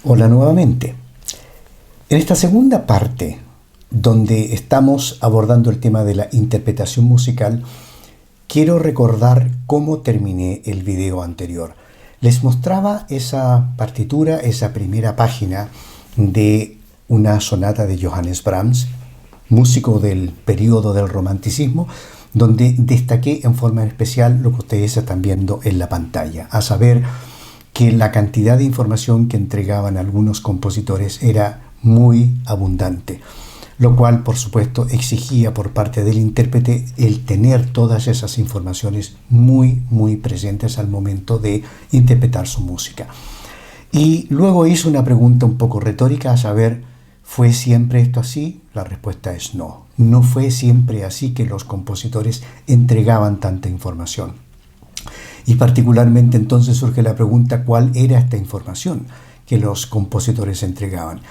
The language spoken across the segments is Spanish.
Hola nuevamente. En esta segunda parte, donde estamos abordando el tema de la interpretación musical, quiero recordar cómo terminé el video anterior. Les mostraba esa partitura, esa primera página de una sonata de Johannes Brahms, músico del periodo del romanticismo, donde destaqué en forma especial lo que ustedes están viendo en la pantalla, a saber que la cantidad de información que entregaban algunos compositores era muy abundante, lo cual por supuesto exigía por parte del intérprete el tener todas esas informaciones muy presentes al momento de interpretar su música. Y luego hizo una pregunta un poco retórica, a saber, ¿fue siempre esto así? La respuesta es no. No fue siempre así que los compositores entregaban tanta información. Y particularmente entonces surge la pregunta, ¿cuál era esta información que los compositores entregaban?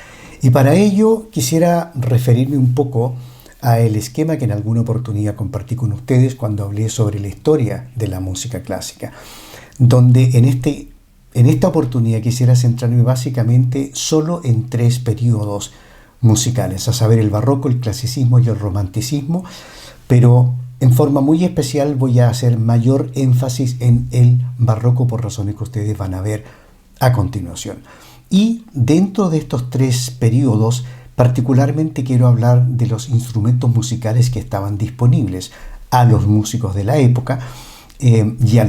Y para ello quisiera referirme un poco al esquema que en alguna oportunidad compartí con ustedes cuando hablé sobre la historia de la música clásica, donde en esta oportunidad quisiera centrarme básicamente solo en tres periodos musicales, a saber, el barroco, el clasicismo y el romanticismo, pero en forma muy especial voy a hacer mayor énfasis en el barroco por razones que ustedes van a ver a continuación. Y dentro de estos tres periodos, particularmente quiero hablar de los instrumentos musicales que estaban disponibles a los músicos de la época y a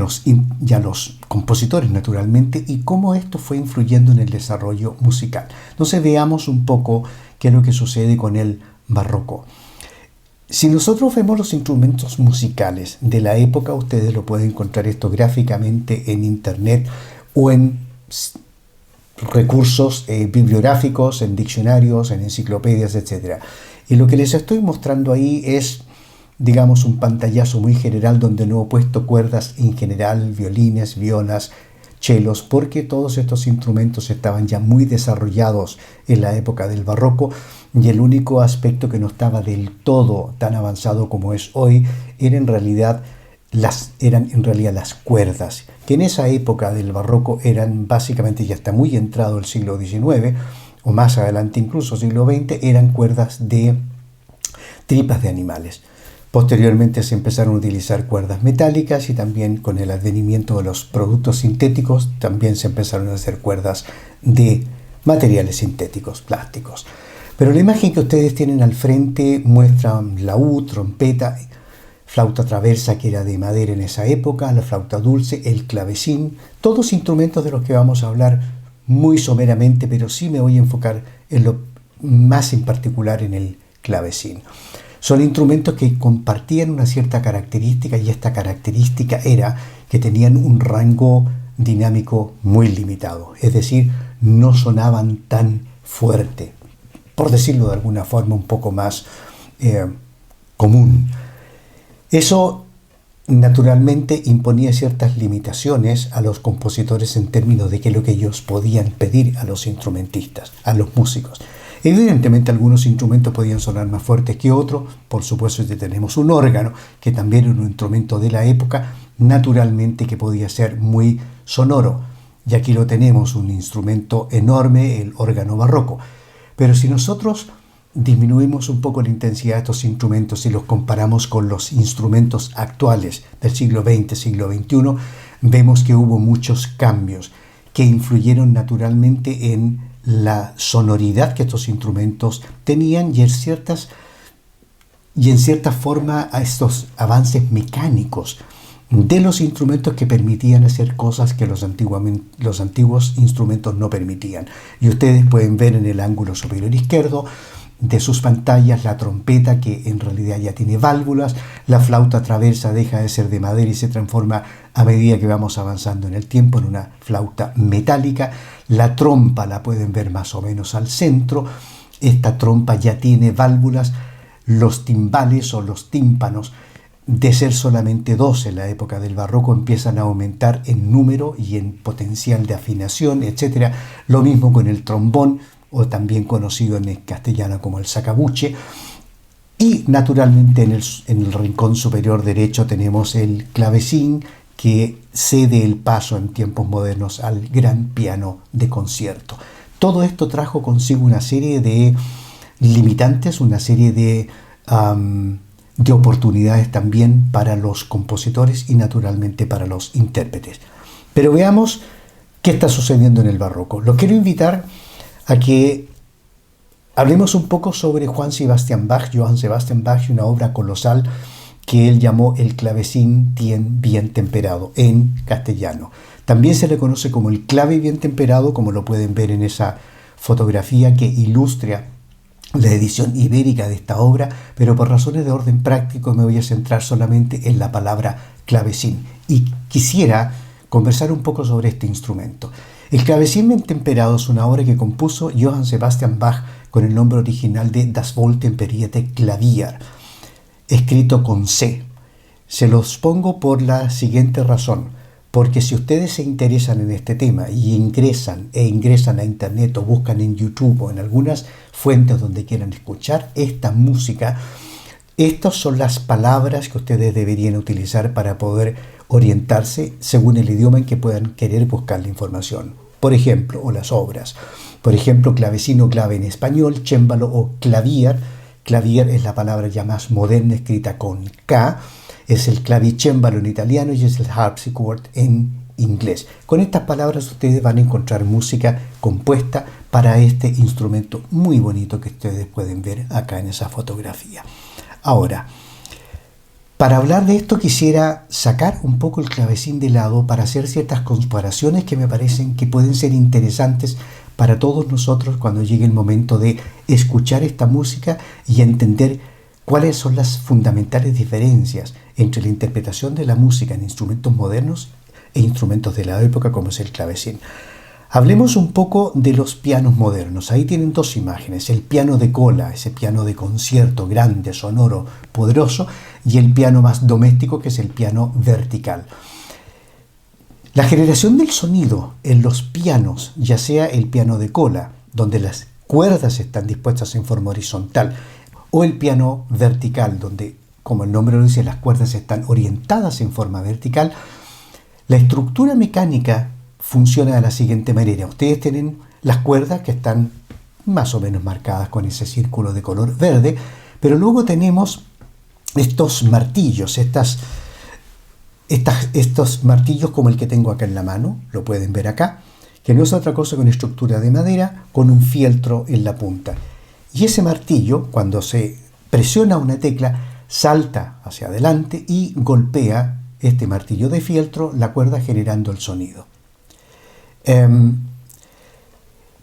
los compositores naturalmente, y cómo esto fue influyendo en el desarrollo musical. Entonces veamos un poco qué es lo que sucede con el barroco. Si nosotros vemos los instrumentos musicales de la época, ustedes lo pueden encontrar esto gráficamente en internet o en recursos bibliográficos, en diccionarios, en enciclopedias, etc. Y lo que les estoy mostrando ahí es, digamos, un pantallazo muy general donde no he puesto cuerdas en general, violines, violas, chelos, porque todos estos instrumentos estaban ya muy desarrollados en la época del barroco, y el único aspecto que no estaba del todo tan avanzado como es hoy eran en realidad las cuerdas, que en esa época del barroco eran básicamente, ya está muy entrado el siglo XIX, o más adelante incluso siglo XX, eran cuerdas de tripas de animales. Posteriormente se empezaron a utilizar cuerdas metálicas, y también con el advenimiento de los productos sintéticos también se empezaron a hacer cuerdas de materiales sintéticos, plásticos. Pero la imagen que ustedes tienen al frente muestra laúd, trompeta, flauta traversa, que era de madera en esa época, la flauta dulce, el clavecín, todos instrumentos de los que vamos a hablar muy someramente, pero sí me voy a enfocar en lo más en particular en el clavecín. Son instrumentos que compartían una cierta característica, y esta característica era que tenían un rango dinámico muy limitado, es decir, no sonaban tan fuerte, por decirlo de alguna forma un poco más común. Eso naturalmente imponía ciertas limitaciones a los compositores en términos de qué es lo que ellos podían pedir a los instrumentistas, a los músicos. Evidentemente algunos instrumentos podían sonar más fuertes que otros. Por supuesto, si tenemos un órgano, que también era un instrumento de la época, naturalmente que podía ser muy sonoro. Y aquí lo tenemos, un instrumento enorme, el órgano barroco. Pero si nosotros disminuimos un poco la intensidad de estos instrumentos y los comparamos con los instrumentos actuales del siglo XX, siglo XXI, vemos que hubo muchos cambios que influyeron naturalmente en la sonoridad que estos instrumentos tenían, y en cierta forma a estos avances mecánicos de los instrumentos que permitían hacer cosas que los antiguos instrumentos no permitían. Y ustedes pueden ver en el ángulo superior izquierdo de sus pantallas la trompeta, que en realidad ya tiene válvulas, la flauta traversa deja de ser de madera y se transforma a medida que vamos avanzando en el tiempo en una flauta metálica. La trompa la pueden ver más o menos al centro, esta trompa ya tiene válvulas. Los timbales o los tímpanos, de ser solamente dos en la época del barroco, empiezan a aumentar en número y en potencial de afinación, etc. Lo mismo con el trombón, o también conocido en el castellano como el sacabuche. Y naturalmente en el rincón superior derecho tenemos el clavecín, que cede el paso en tiempos modernos al gran piano de concierto. todo esto trajo consigo una serie de limitantes, una serie de oportunidades también para los compositores y naturalmente para los intérpretes. Pero veamos qué está sucediendo en el barroco. Los quiero invitar a que hablemos un poco sobre Johann Sebastian Bach, una obra colosal que él llamó el clavecín bien temperado en castellano. También se le conoce como el clave bien temperado, como lo pueden ver en esa fotografía que ilustra la edición ibérica de esta obra, pero por razones de orden práctico me voy a centrar solamente en la palabra clavecín y quisiera conversar un poco sobre este instrumento. El clavecín bien temperado es una obra que compuso Johann Sebastian Bach con el nombre original de Das Wohltemperierte Klavier, escrito con C. Se los pongo por la siguiente razón, porque si ustedes se interesan en este tema y ingresan a internet o buscan en YouTube o en algunas fuentes donde quieran escuchar esta música, estas son las palabras que ustedes deberían utilizar para poder orientarse según el idioma en que puedan querer buscar la información. Por ejemplo, o las obras. Por ejemplo, clavecín o clave en español, cémbalo o clavier. Clavier es la palabra ya más moderna escrita con K. Es el clavicémbalo en italiano y es el harpsichord en inglés. Con estas palabras ustedes van a encontrar música compuesta para este instrumento muy bonito que ustedes pueden ver acá en esa fotografía. Ahora, para hablar de esto quisiera sacar un poco el clavecín de lado para hacer ciertas comparaciones que me parecen que pueden ser interesantes para todos nosotros cuando llegue el momento de escuchar esta música y entender cuáles son las fundamentales diferencias entre la interpretación de la música en instrumentos modernos e instrumentos de la época como es el clavecín. Hablemos un poco de los pianos modernos. Ahí tienen dos imágenes, el piano de cola, ese piano de concierto grande, sonoro, poderoso, y el piano más doméstico que es el piano vertical. La generación del sonido en los pianos, ya sea el piano de cola, donde las cuerdas están dispuestas en forma horizontal, o el piano vertical, donde, como el nombre lo dice, las cuerdas están orientadas en forma vertical, la estructura mecánica funciona de la siguiente manera. Ustedes tienen las cuerdas que están más o menos marcadas con ese círculo de color verde, pero luego tenemos estos martillos, estos martillos como el que tengo acá en la mano, lo pueden ver acá, que no es otra cosa que una estructura de madera con un fieltro en la punta. Y ese martillo, cuando se presiona una tecla, salta hacia adelante y golpea este martillo de fieltro la cuerda generando el sonido.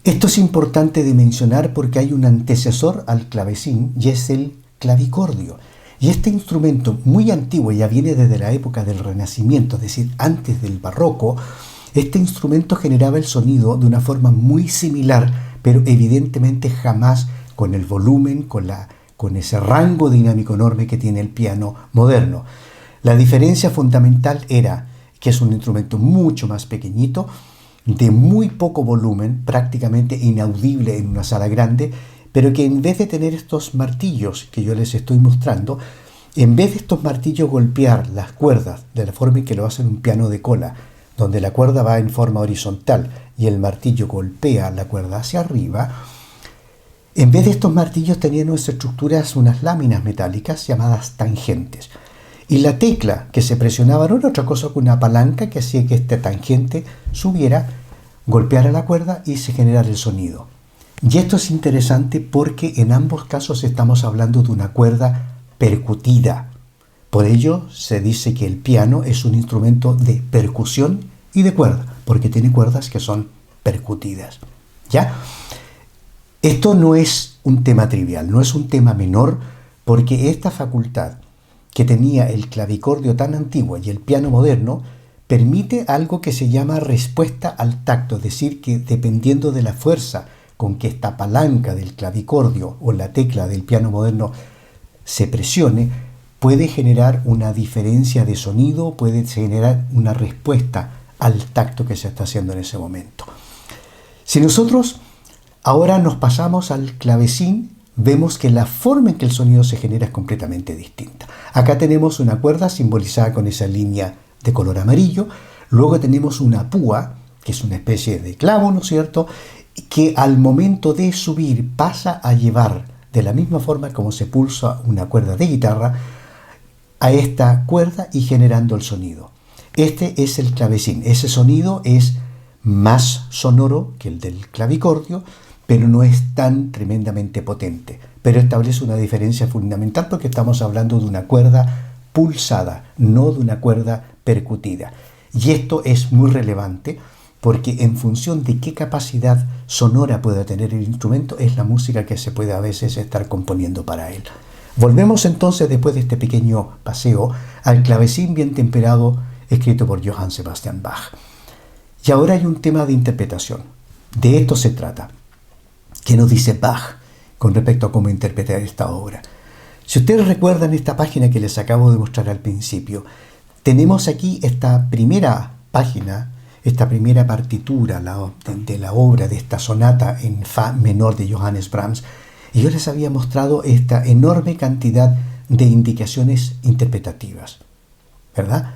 Esto es importante de mencionar porque hay un antecesor al clavecín y es el clavicordio. Y este instrumento muy antiguo, ya viene desde la época del Renacimiento, es decir, antes del Barroco, este instrumento generaba el sonido de una forma muy similar, pero evidentemente jamás con el volumen, con ese rango dinámico enorme que tiene el piano moderno. La diferencia fundamental era que es un instrumento mucho más pequeñito, de muy poco volumen, prácticamente inaudible en una sala grande, pero que en vez de tener estos martillos que yo les estoy mostrando, en vez de estos martillos golpear las cuerdas de la forma en que lo hacen un piano de cola, donde la cuerda va en forma horizontal y el martillo golpea la cuerda hacia arriba, en vez de estos martillos tenían unas estructuras, unas láminas metálicas llamadas tangentes. Y la tecla que se presionaba no era otra cosa que una palanca que hacía que esta tangente subiera, golpeara la cuerda y se generara el sonido. Y esto es interesante porque en ambos casos estamos hablando de una cuerda percutida. Por ello se dice que el piano es un instrumento de percusión y de cuerda, porque tiene cuerdas que son percutidas. ¿Ya? Esto no es un tema trivial, no es un tema menor, porque esta facultad que tenía el clavicordio tan antiguo y el piano moderno, permite algo que se llama respuesta al tacto, es decir, que dependiendo de la fuerza con que esta palanca del clavicordio o la tecla del piano moderno se presione, puede generar una diferencia de sonido, puede generar una respuesta al tacto que se está haciendo en ese momento. Si nosotros ahora nos pasamos al clavecín, vemos que la forma en que el sonido se genera es completamente distinta. Acá tenemos una cuerda simbolizada con esa línea de color amarillo, luego tenemos una púa, que es una especie de clavo, ¿no es cierto? que al momento de subir pasa a llevar, de la misma forma como se pulsa una cuerda de guitarra, a esta cuerda y generando el sonido. Este es el clavecín. Ese sonido es más sonoro que el del clavicordio, pero no es tan tremendamente potente. Pero establece una diferencia fundamental porque estamos hablando de una cuerda pulsada, no de una cuerda percutida. Y esto es muy relevante porque en función de qué capacidad sonora pueda tener el instrumento es la música que se puede a veces estar componiendo para él. Volvemos entonces, después de este pequeño paseo, al clavecín bien temperado escrito por Johann Sebastian Bach. Y ahora hay un tema de interpretación. De esto se trata. ¿Qué nos dice Bach con respecto a cómo interpretar esta obra? Si ustedes recuerdan esta página que les acabo de mostrar al principio, tenemos aquí esta primera página, esta primera partitura de la obra de esta sonata en Fa menor de Johannes Brahms, y yo les había mostrado esta enorme cantidad de indicaciones interpretativas, ¿verdad?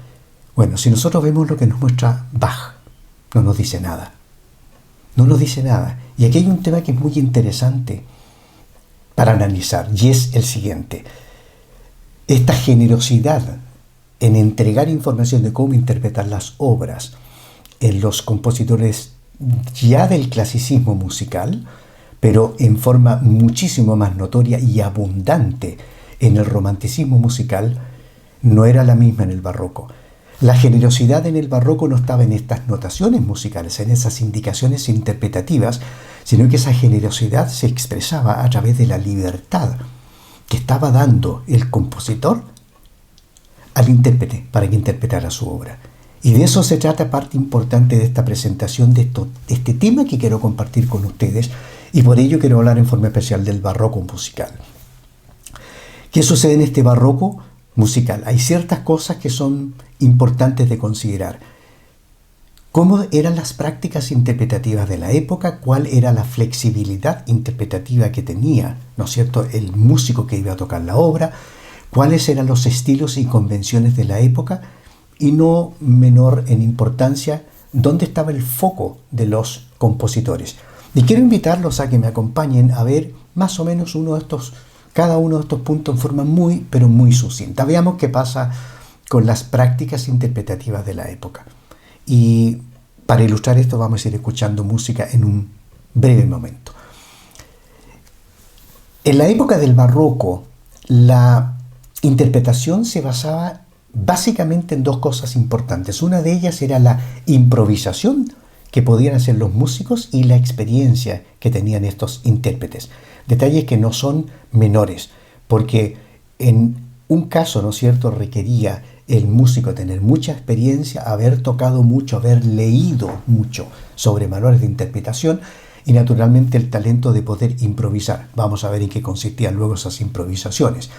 Bueno, si nosotros vemos lo que nos muestra Bach, no nos dice nada. No nos dice nada. Y aquí hay un tema que es muy interesante para analizar, y es el siguiente. Esta generosidad en entregar información de cómo interpretar las obras en los compositores ya del clasicismo musical, pero en forma muchísimo más notoria y abundante en el romanticismo musical, no era la misma en el barroco. La generosidad en el barroco no estaba en estas notaciones musicales, en esas indicaciones interpretativas, sino que esa generosidad se expresaba a través de la libertad que estaba dando el compositor al intérprete para que interpretara su obra. Y de eso se trata parte importante de esta presentación, de este tema que quiero compartir con ustedes, y por ello quiero hablar en forma especial del barroco musical. ¿Qué sucede en este barroco musical? Hay ciertas cosas que son importantes de considerar. ¿Cómo eran las prácticas interpretativas de la época? ¿Cuál era la flexibilidad interpretativa que tenía, ¿no es cierto?, el músico que iba a tocar la obra? ¿Cuáles eran los estilos y convenciones de la época? Y no menor en importancia, ¿dónde estaba el foco de los compositores? Y quiero invitarlos a que me acompañen a ver más o menos cada uno de estos puntos en forma muy, pero muy sucinta. Veamos qué pasa con las prácticas interpretativas de la época. Y para ilustrar esto vamos a ir escuchando música en un breve momento. En la época del barroco, la interpretación se basaba básicamente en dos cosas importantes. Una de ellas era la improvisación que podían hacer los músicos y la experiencia que tenían estos intérpretes. Detalles que no son menores, porque en un caso, ¿no es cierto?, requería el músico tener mucha experiencia, haber tocado mucho, haber leído mucho sobre manuales de interpretación y naturalmente el talento de poder improvisar. Vamos a ver en qué consistían luego esas improvisaciones.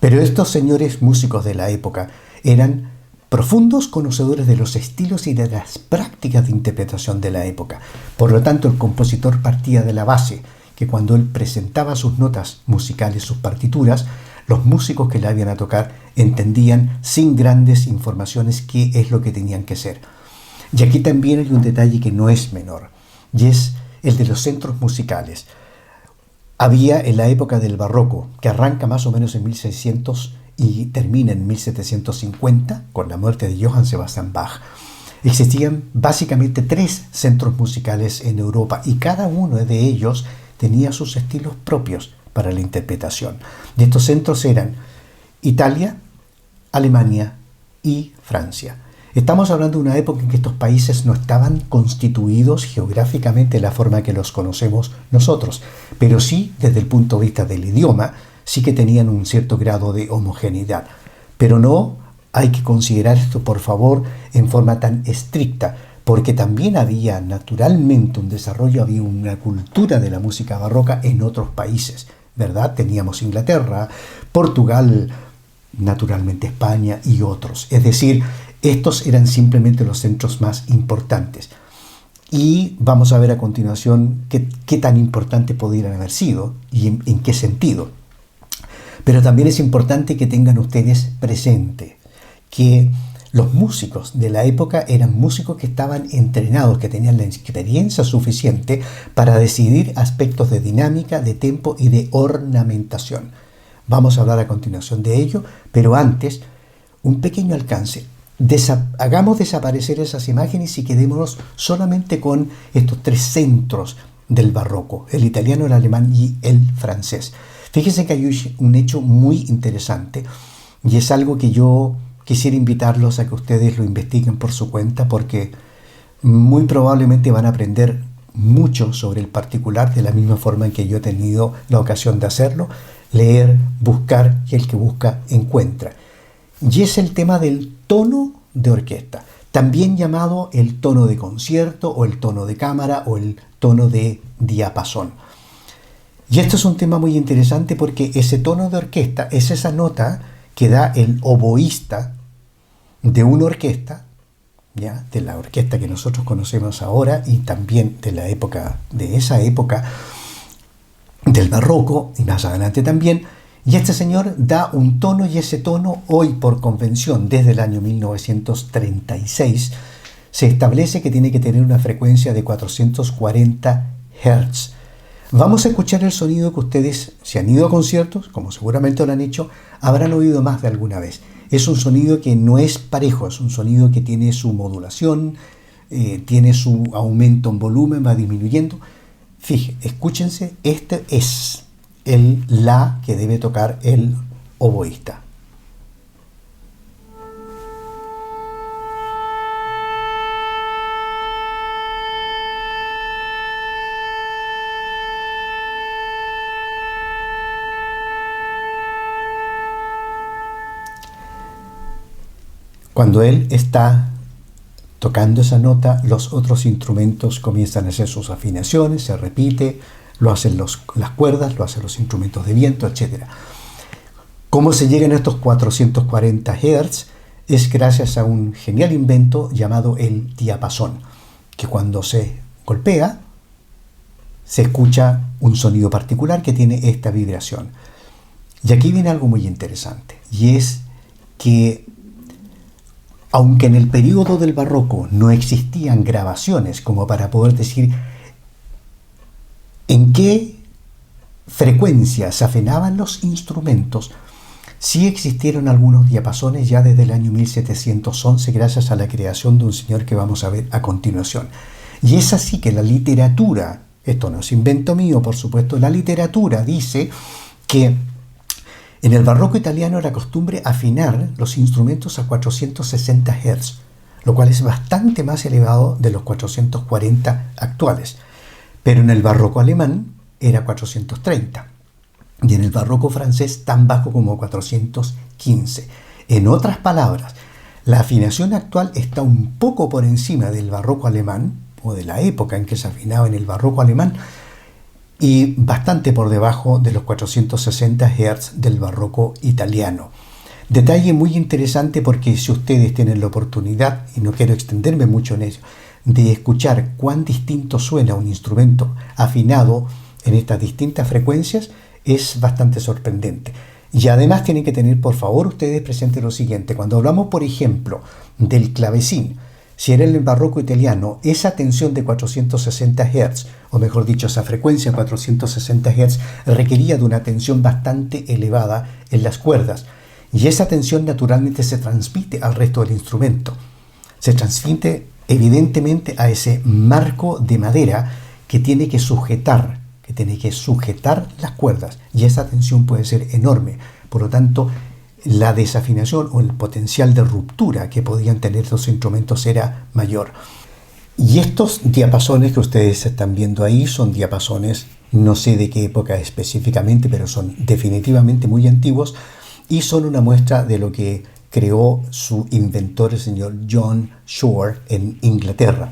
Pero estos señores músicos de la época eran profundos conocedores de los estilos y de las prácticas de interpretación de la época. Por lo tanto, el compositor partía de la base que cuando él presentaba sus notas musicales, sus partituras, los músicos que la iban a tocar entendían sin grandes informaciones qué es lo que tenían que hacer. Y aquí también hay un detalle que no es menor, y es el de los centros musicales. Había en la época del barroco, que arranca más o menos en 1600 y termina en 1750, con la muerte de Johann Sebastian Bach, existían básicamente 3 centros musicales en Europa y cada uno de ellos tenía sus estilos propios para la interpretación. De estos centros eran Italia, Alemania y Francia. Estamos hablando de una época en que estos países no estaban constituidos geográficamente de la forma que los conocemos nosotros, pero sí, desde el punto de vista del idioma, sí que tenían un cierto grado de homogeneidad. Pero no hay que considerar esto, por favor, en forma tan estricta, porque también había naturalmente un desarrollo, había una cultura de la música barroca en otros países, ¿verdad? Teníamos Inglaterra, Portugal, naturalmente España y otros. Es decir, estos eran simplemente los centros más importantes. Y vamos a ver a continuación qué tan importante podrían haber sido y en qué sentido. Pero también es importante que tengan ustedes presente que Los músicos de la época eran músicos que estaban entrenados, que tenían la experiencia suficiente para decidir aspectos de dinámica, de tempo y de ornamentación. Vamos a hablar a continuación de ello, pero antes, un pequeño alcance. Hagamos desaparecer esas imágenes y quedémonos solamente con estos tres centros del barroco: el italiano, el alemán y el francés. Fíjense que hay un hecho muy interesante y es algo que yo quisiera invitarlos a que ustedes lo investiguen por su cuenta, porque muy probablemente van a aprender mucho sobre el particular de la misma forma en que yo he tenido la ocasión de hacerlo: leer, buscar, y el que busca encuentra. Y es el tema del tono de orquesta, también llamado el tono de concierto o el tono de cámara o el tono de diapasón. Y esto es un tema muy interesante porque ese tono de orquesta es esa nota que da el oboísta de una orquesta, ¿ya?, de la orquesta que nosotros conocemos ahora y también de la época, de esa época del barroco y más adelante también. Y este señor da un tono, y ese tono hoy por convención desde el año 1936 se establece que tiene que tener una frecuencia de 440 Hz. Vamos a escuchar el sonido que ustedes, si han ido a conciertos, como seguramente lo han hecho, habrán oído más de alguna vez. Es un sonido que no es parejo, es un sonido que tiene su modulación, tiene su aumento en volumen, va disminuyendo. Fíjense, escúchense, este es el la que debe tocar el oboísta. Cuando él está tocando esa nota, los otros instrumentos comienzan a hacer sus afinaciones, se repite, lo hacen las cuerdas, lo hacen los instrumentos de viento, etc. ¿Cómo se llegan a estos 440 Hz? Es gracias a un genial invento llamado el diapasón, que cuando se golpea se escucha un sonido particular que tiene esta vibración. Y aquí viene algo muy interesante, y es que aunque en el periodo del barroco no existían grabaciones como para poder decir en qué frecuencia se afinaban los instrumentos, sí existieron algunos diapasones ya desde el año 1711 gracias a la creación de un señor que vamos a ver a continuación. Y es así que la literatura, esto no es invento mío por supuesto, la literatura dice que en el barroco italiano era costumbre afinar los instrumentos a 460 Hz, lo cual es bastante más elevado de los 440 actuales. Pero en el barroco alemán era 430 y en el barroco francés tan bajo como 415. En otras palabras, la afinación actual está un poco por encima del barroco alemán o de la época en que se afinaba en el barroco alemán, y bastante por debajo de los 460 Hz del barroco italiano. Detalle muy interesante, porque si ustedes tienen la oportunidad, y no quiero extenderme mucho en ello, de escuchar cuán distinto suena un instrumento afinado en estas distintas frecuencias, es bastante sorprendente. Y además tienen que tener por favor ustedes presente lo siguiente: cuando hablamos por ejemplo del clavecín, si era en el barroco italiano, esa tensión de 460 Hz, o mejor dicho, esa frecuencia 460 Hz, requería de una tensión bastante elevada en las cuerdas. Y esa tensión naturalmente se transmite al resto del instrumento. Se transmite evidentemente a ese marco de madera que tiene que sujetar las cuerdas. Y esa tensión puede ser enorme. Por lo tanto, la desafinación o el potencial de ruptura que podían tener los instrumentos era mayor. Y estos diapasones que ustedes están viendo ahí son diapasones, no sé de qué época específicamente, pero son definitivamente muy antiguos y son una muestra de lo que creó su inventor, el señor John Shore, en Inglaterra.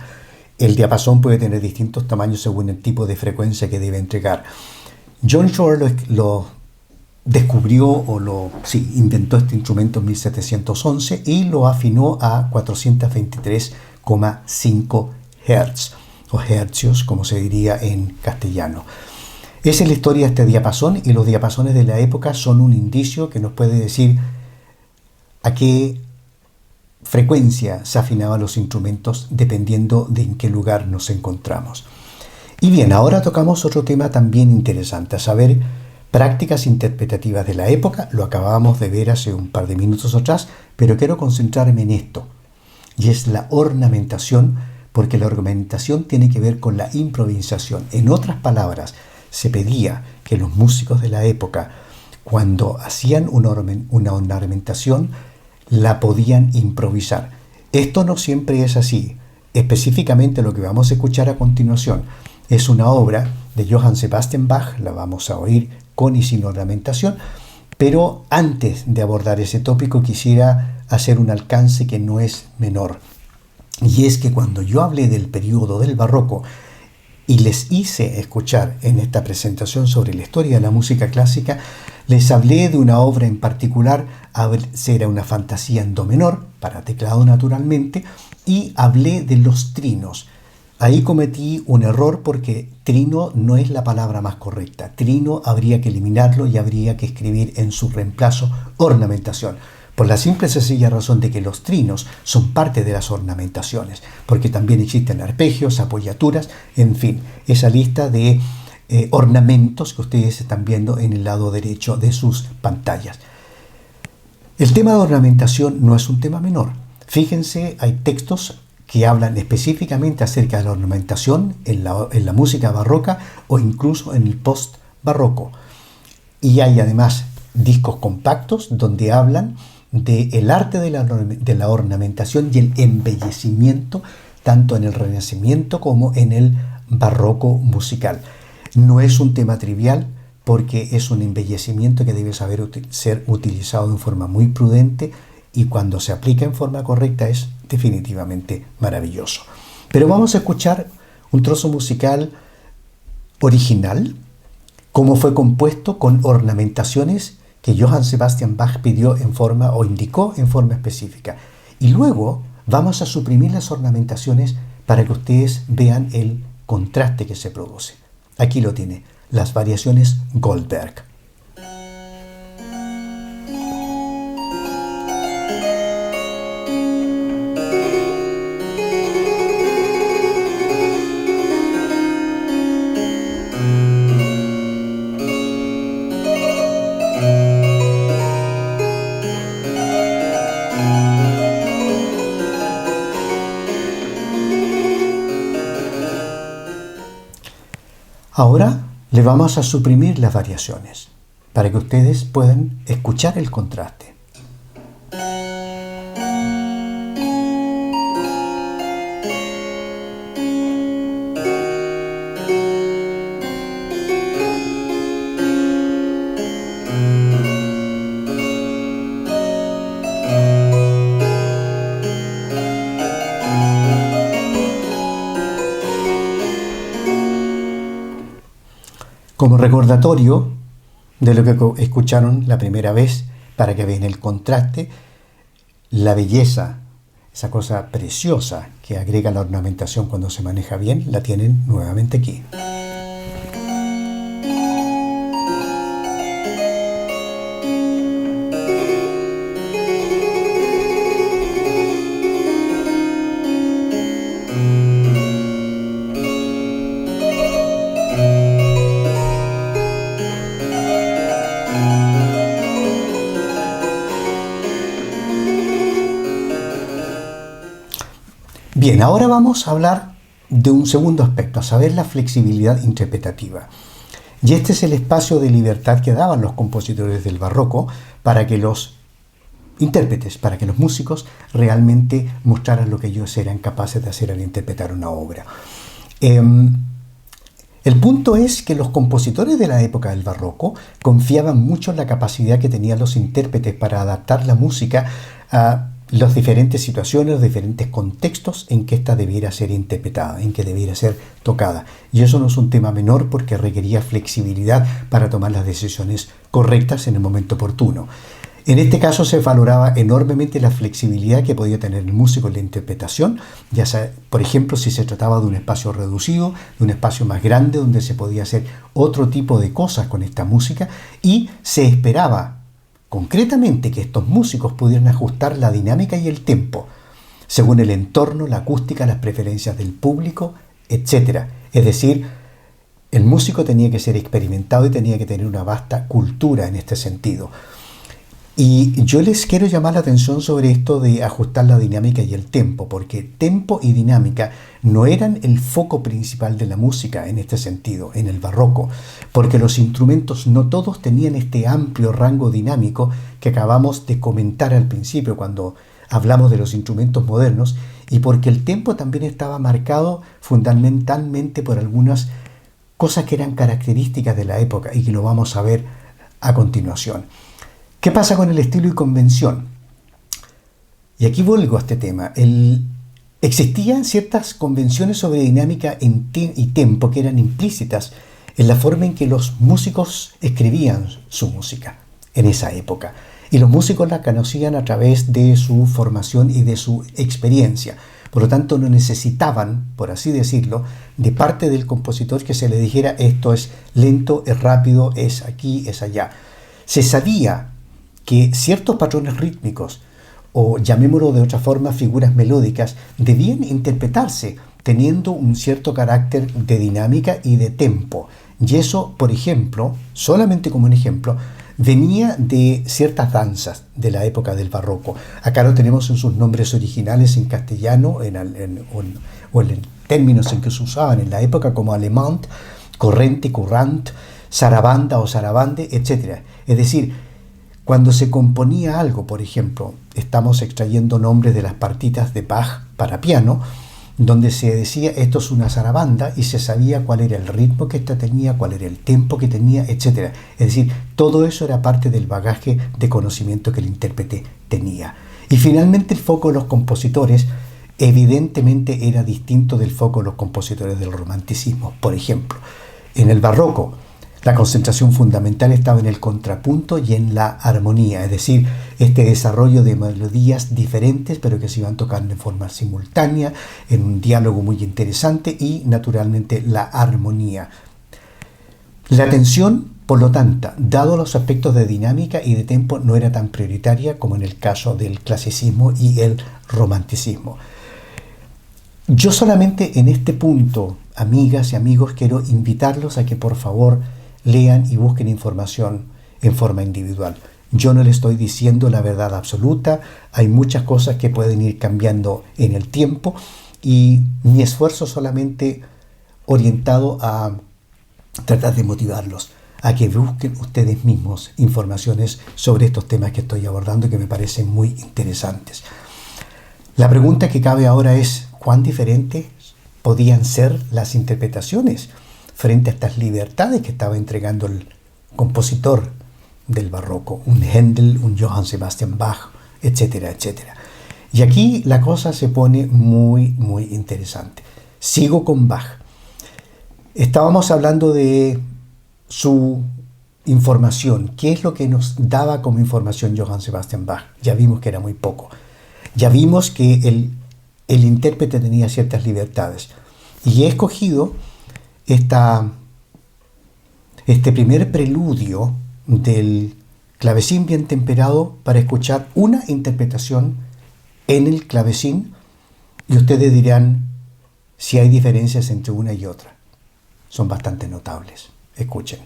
El diapasón puede tener distintos tamaños según el tipo de frecuencia que debe entregar. John Shore lo descubrió inventó este instrumento en 1711 y lo afinó a 423,5 Hz o hercios, como se diría en castellano. Esa es la historia de este diapasón, y los diapasones de la época son un indicio que nos puede decir a qué frecuencia se afinaban los instrumentos dependiendo de en qué lugar nos encontramos. Y bien, ahora tocamos otro tema también interesante, a saber, prácticas interpretativas de la época. Lo acabamos de ver hace un par de minutos atrás, pero quiero concentrarme en esto, y es la ornamentación, porque la ornamentación tiene que ver con la improvisación. En otras palabras, se pedía que los músicos de la época, cuando hacían una ornamentación, la podían improvisar. Esto no siempre es así. Específicamente lo que vamos a escuchar a continuación es una obra de Johann Sebastian Bach, la vamos a oír con y sin ornamentación, pero antes de abordar ese tópico quisiera hacer un alcance que no es menor. Y es que cuando yo hablé del periodo del barroco y les hice escuchar en esta presentación sobre la historia de la música clásica, les hablé de una obra en particular, era una fantasía en do menor, para teclado naturalmente, y hablé de los trinos. Ahí cometí un error porque trino no es la palabra más correcta. Trino habría que eliminarlo y habría que escribir en su reemplazo ornamentación. Por la simple y sencilla razón de que los trinos son parte de las ornamentaciones, porque también existen arpegios, apoyaturas, en fin, esa lista de ornamentos que ustedes están viendo en el lado derecho de sus pantallas. El tema de ornamentación no es un tema menor. Fíjense, hay textos que hablan específicamente acerca de la ornamentación en la música barroca o incluso en el post-barroco. Y hay además discos compactos donde hablan del arte de la ornamentación y el embellecimiento, tanto en el Renacimiento como en el barroco musical. No es un tema trivial porque es un embellecimiento que debe ser utilizado en forma muy prudente, y cuando se aplica en forma correcta es definitivamente maravilloso. Pero vamos a escuchar un trozo musical original, cómo fue compuesto con ornamentaciones que Johann Sebastian Bach pidió en forma o indicó en forma específica. Y luego vamos a suprimir las ornamentaciones para que ustedes vean el contraste que se produce. Aquí lo tiene, las variaciones Goldberg. Ahora le vamos a suprimir las variaciones para que ustedes puedan escuchar el contraste. Como recordatorio de lo que escucharon la primera vez, para que vean el contraste, la belleza, esa cosa preciosa que agrega la ornamentación cuando se maneja bien, la tienen nuevamente aquí. Bien, ahora vamos a hablar de un segundo aspecto, a saber, la flexibilidad interpretativa. Y este es el espacio de libertad que daban los compositores del barroco para que los intérpretes, para que los músicos realmente mostraran lo que ellos eran capaces de hacer al interpretar una obra. El punto es que los compositores de la época del barroco confiaban mucho en la capacidad que tenían los intérpretes para adaptar la música a las diferentes situaciones, los diferentes contextos en que ésta debiera ser interpretada, en que debiera ser tocada. Y eso no es un tema menor porque requería flexibilidad para tomar las decisiones correctas en el momento oportuno. En este caso se valoraba enormemente la flexibilidad que podía tener el músico en la interpretación, ya sea, por ejemplo, si se trataba de un espacio reducido, de un espacio más grande donde se podía hacer otro tipo de cosas con esta música, y se esperaba concretamente que estos músicos pudieran ajustar la dinámica y el tempo, según el entorno, la acústica, las preferencias del público, etc. Es decir, el músico tenía que ser experimentado y tenía que tener una vasta cultura en este sentido. Y yo les quiero llamar la atención sobre esto de ajustar la dinámica y el tempo, porque tempo y dinámica no eran el foco principal de la música en este sentido, en el barroco, porque los instrumentos no todos tenían este amplio rango dinámico que acabamos de comentar al principio cuando hablamos de los instrumentos modernos, y porque el tempo también estaba marcado fundamentalmente por algunas cosas que eran características de la época y que lo vamos a ver a continuación. ¿Qué pasa con el estilo y convención? Y aquí vuelvo a este tema. Existían ciertas convenciones sobre dinámica y tempo que eran implícitas en la forma en que los músicos escribían su música en esa época. Y los músicos la conocían a través de su formación y de su experiencia. Por lo tanto, no necesitaban, por así decirlo, de parte del compositor que se le dijera esto es lento, es rápido, es aquí, es allá. Se sabía que ciertos patrones rítmicos, o llamémoslo de otra forma, figuras melódicas, debían interpretarse teniendo un cierto carácter de dinámica y de tempo. Y eso, por ejemplo, solamente como un ejemplo, venía de ciertas danzas de la época del barroco. Acá lo tenemos en sus nombres originales en castellano o en términos en que se usaban en la época como alemán, corrente, courant, sarabanda o sarabande, etc. Es decir, cuando se componía algo, por ejemplo, estamos extrayendo nombres de las partitas de Bach para piano, donde se decía esto es una zarabanda y se sabía cuál era el ritmo que ésta tenía, cuál era el tempo que tenía, etc. Es decir, todo eso era parte del bagaje de conocimiento que el intérprete tenía. Y finalmente el foco de los compositores evidentemente era distinto del foco de los compositores del romanticismo. Por ejemplo, en el barroco, la concentración fundamental estaba en el contrapunto y en la armonía, es decir, este desarrollo de melodías diferentes pero que se iban tocando en forma simultánea, en un diálogo muy interesante y naturalmente la armonía. La atención, por lo tanto, dado los aspectos de dinámica y de tempo, no era tan prioritaria como en el caso del clasicismo y el romanticismo. Yo solamente en este punto, amigas y amigos, quiero invitarlos a que por favor lean y busquen información en forma individual. Yo no les estoy diciendo la verdad absoluta, hay muchas cosas que pueden ir cambiando en el tiempo y mi esfuerzo solamente orientado a tratar de motivarlos a que busquen ustedes mismos informaciones sobre estos temas que estoy abordando y que me parecen muy interesantes. La pregunta que cabe ahora es, ¿cuán diferentes podían ser las interpretaciones frente a estas libertades que estaba entregando el compositor del barroco, un Händel, un Johann Sebastian Bach, etcétera, etcétera? Y aquí la cosa se pone muy, muy interesante. Sigo con Bach. Estábamos hablando de su información. ¿Qué es lo que nos daba como información Johann Sebastian Bach? Ya vimos que era muy poco. Ya vimos que el intérprete tenía ciertas libertades. Y he escogido este primer preludio del clavecín bien temperado para escuchar una interpretación en el clavecín y ustedes dirán si hay diferencias entre una y otra. Son bastante notables. Escuchen.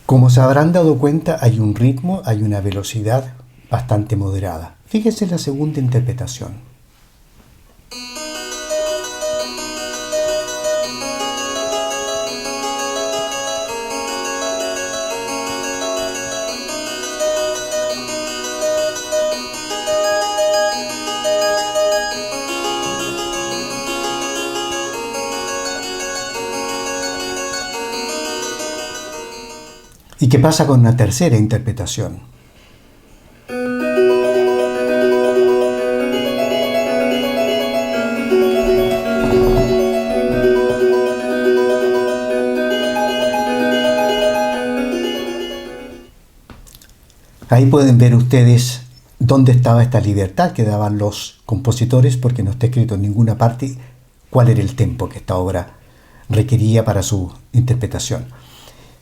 Como se habrán dado cuenta, hay un ritmo, hay una velocidad bastante moderada. Fíjense en la segunda interpretación. ¿Y qué pasa con la tercera interpretación? Ahí pueden ver ustedes dónde estaba esta libertad que daban los compositores, porque no está escrito en ninguna parte cuál era el tempo que esta obra requería para su interpretación.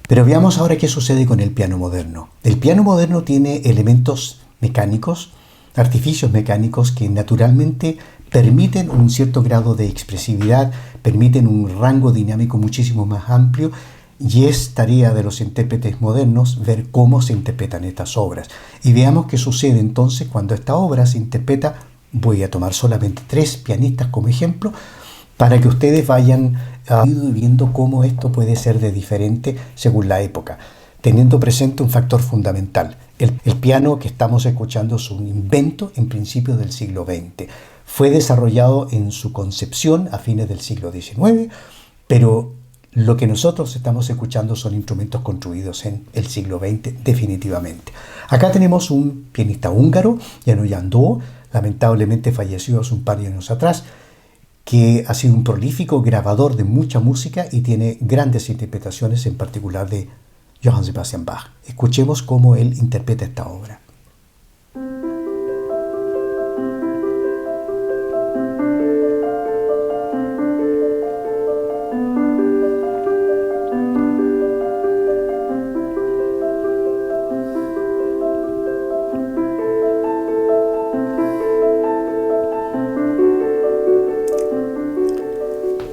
Pero veamos ahora qué sucede con el piano moderno. El piano moderno tiene elementos mecánicos, artificios mecánicos que naturalmente permiten un cierto grado de expresividad, permiten un rango dinámico muchísimo más amplio, y es tarea de los intérpretes modernos ver cómo se interpretan estas obras. Y veamos qué sucede entonces cuando esta obra se interpreta. Voy a tomar solamente 3 pianistas como ejemplo para que ustedes vayan viendo cómo esto puede ser de diferente según la época, teniendo presente un factor fundamental. El piano que estamos escuchando es un invento en principios del siglo XX. Fue desarrollado en su concepción a fines del siglo XIX, pero lo que nosotros estamos escuchando son instrumentos construidos en el siglo XX definitivamente. Acá tenemos un pianista húngaro, János Jandó, lamentablemente falleció hace un par de años atrás, que ha sido un prolífico grabador de mucha música y tiene grandes interpretaciones, en particular de Johann Sebastian Bach. Escuchemos cómo él interpreta esta obra.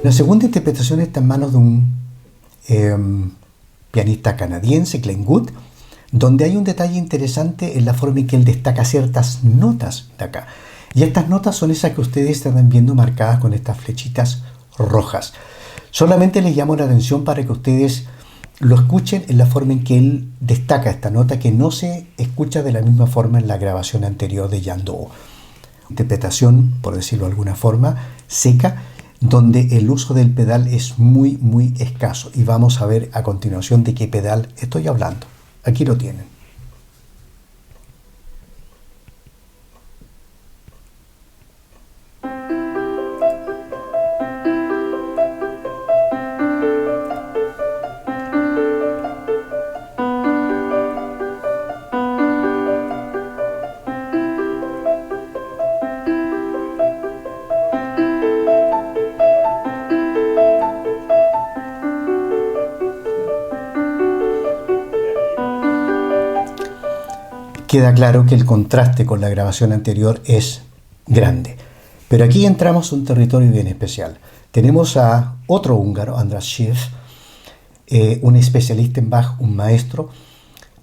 La segunda interpretación está en manos de un pianista canadiense, Glenn Gould, donde hay un detalle interesante en la forma en que él destaca ciertas notas de acá. Y estas notas son esas que ustedes están viendo marcadas con estas flechitas rojas. Solamente les llamo la atención para que ustedes lo escuchen en la forma en que él destaca esta nota, que no se escucha de la misma forma en la grabación anterior de Jandó. Interpretación, por decirlo de alguna forma, seca, donde el uso del pedal es muy escaso. Y vamos a ver a continuación de qué pedal estoy hablando. Aquí lo tienen. Queda claro que el contraste con la grabación anterior es grande. Pero aquí entramos a un territorio bien especial. Tenemos a otro húngaro, András Schiff, un especialista en Bach, un maestro,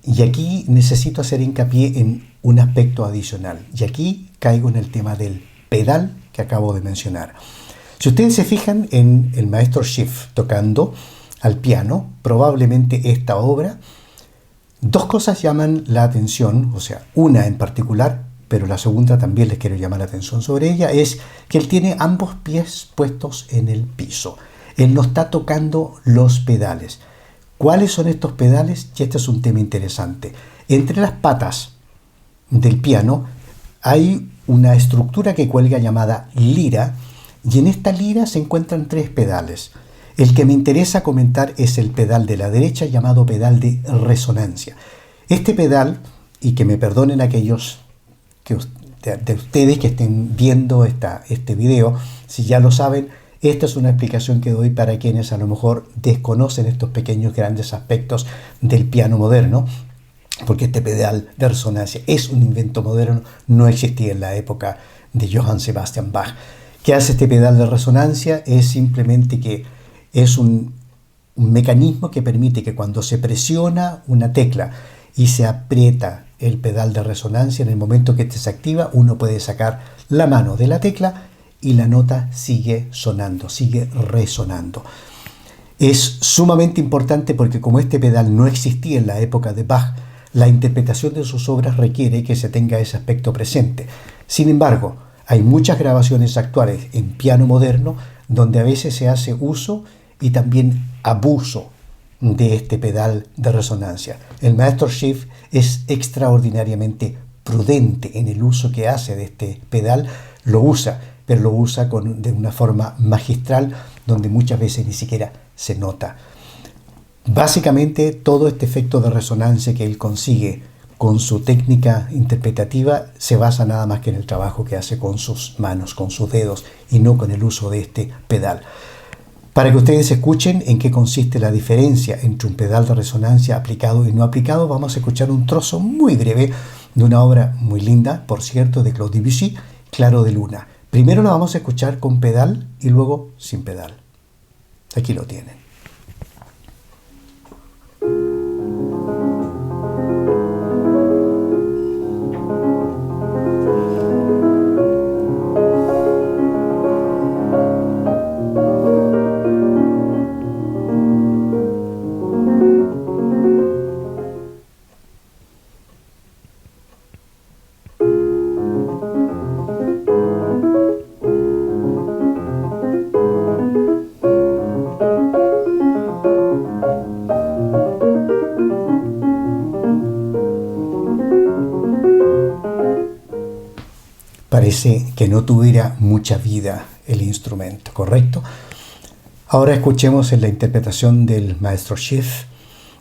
y aquí necesito hacer hincapié en un aspecto adicional. Y aquí caigo en el tema del pedal que acabo de mencionar. Si ustedes se fijan en el maestro Schiff tocando al piano, probablemente esta obra, dos cosas llaman la atención, o sea, una en particular, pero la segunda también les quiero llamar la atención sobre ella, es que él tiene ambos pies puestos en el piso. Él no está tocando los pedales. ¿Cuáles son estos pedales? Y este es un tema interesante. Entre las patas del piano hay una estructura que cuelga llamada lira, y en esta lira se encuentran 3 pedales. El que me interesa comentar es el pedal de la derecha, llamado pedal de resonancia. Este pedal, y que me perdonen aquellos de ustedes que estén viendo este video, si ya lo saben, esta es una explicación que doy para quienes a lo mejor desconocen estos pequeños grandes aspectos del piano moderno, porque este pedal de resonancia es un invento moderno, no existía en la época de Johann Sebastian Bach. ¿Qué hace este pedal de resonancia? Es simplemente que es un mecanismo que permite que cuando se presiona una tecla y se aprieta el pedal de resonancia, en el momento que este se activa, uno puede sacar la mano de la tecla y la nota sigue sonando, sigue resonando. Es sumamente importante porque como este pedal no existía en la época de Bach, la interpretación de sus obras requiere que se tenga ese aspecto presente. Sin embargo, hay muchas grabaciones actuales en piano moderno donde a veces se hace uso y también abuso de este pedal de resonancia. El maestro Schiff es extraordinariamente prudente en el uso que hace de este pedal. Lo usa, pero lo usa de una forma magistral, donde muchas veces ni siquiera se nota. Básicamente, todo este efecto de resonancia que él consigue con su técnica interpretativa se basa nada más que en el trabajo que hace con sus manos, con sus dedos y no con el uso de este pedal. Para que ustedes escuchen en qué consiste la diferencia entre un pedal de resonancia aplicado y no aplicado, vamos a escuchar un trozo muy breve de una obra muy linda, por cierto, de Claude Debussy, Claro de Luna. Primero lo vamos a escuchar con pedal y luego sin pedal. Aquí lo tienen. Parece que no tuviera mucha vida el instrumento, ¿correcto? Ahora escuchemos en la interpretación del maestro Schiff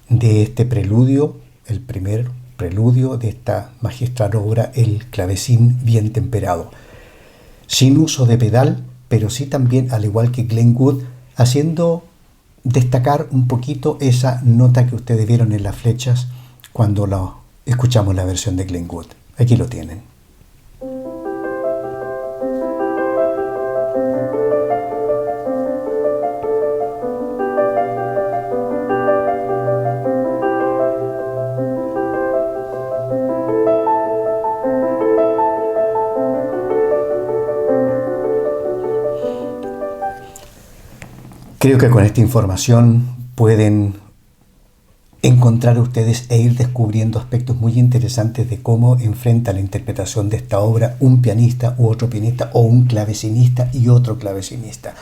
de este preludio, el primer preludio de esta magistral obra, el clavecín bien temperado. Sin uso de pedal, pero sí también, al igual que Glenn Gould, haciendo destacar un poquito esa nota que ustedes vieron en las flechas cuando escuchamos la versión de Glenn Gould. Aquí lo tienen. Creo que con esta información pueden encontrar ustedes e ir descubriendo aspectos muy interesantes de cómo enfrenta la interpretación de esta obra un pianista u otro pianista, o un clavecinista y otro clavecinista.